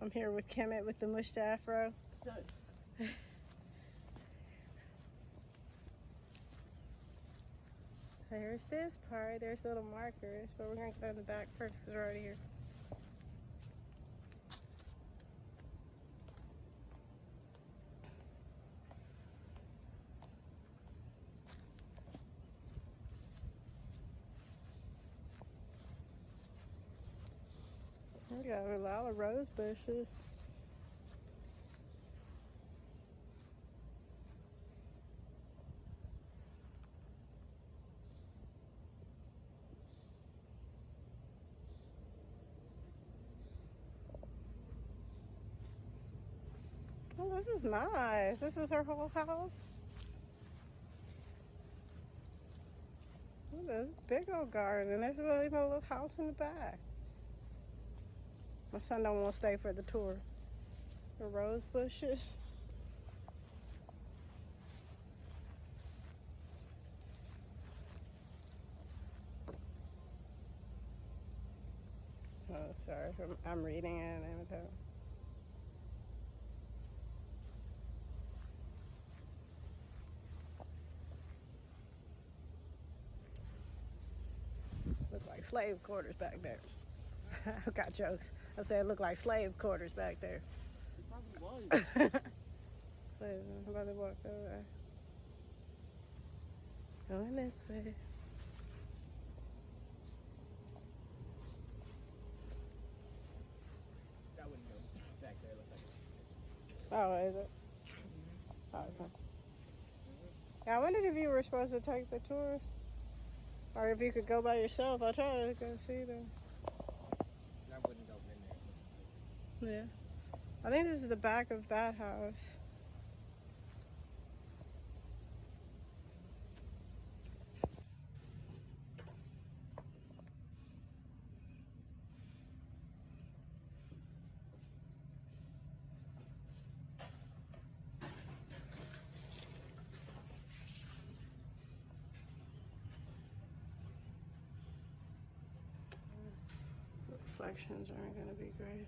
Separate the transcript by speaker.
Speaker 1: I'm here with Kemet with the mushed afro. There's this part. There's little markers, but we're going to go in the back first because we're already here. We got a lot of rose bushes. Oh, this is nice. This was her whole house. Look at this big old garden. And there's even a little house in the back. My son don't want to stay for the tour. The rose bushes. Oh, sorry. I'm reading it and everything. Look like slave quarters back there. I got jokes. I said it looked like slave quarters back there.
Speaker 2: It probably was.
Speaker 1: I'm about to walk over. Going this way.
Speaker 2: That wouldn't go back there. It looks like.
Speaker 1: Oh, is it? Mm-hmm. Oh, okay. Yeah, I wondered if you were supposed to take the tour. Or if you could go by yourself. I tried to go see them.
Speaker 2: That wouldn't go in there.
Speaker 1: Yeah. I think this is the back of that house. Reflections aren't going to be great.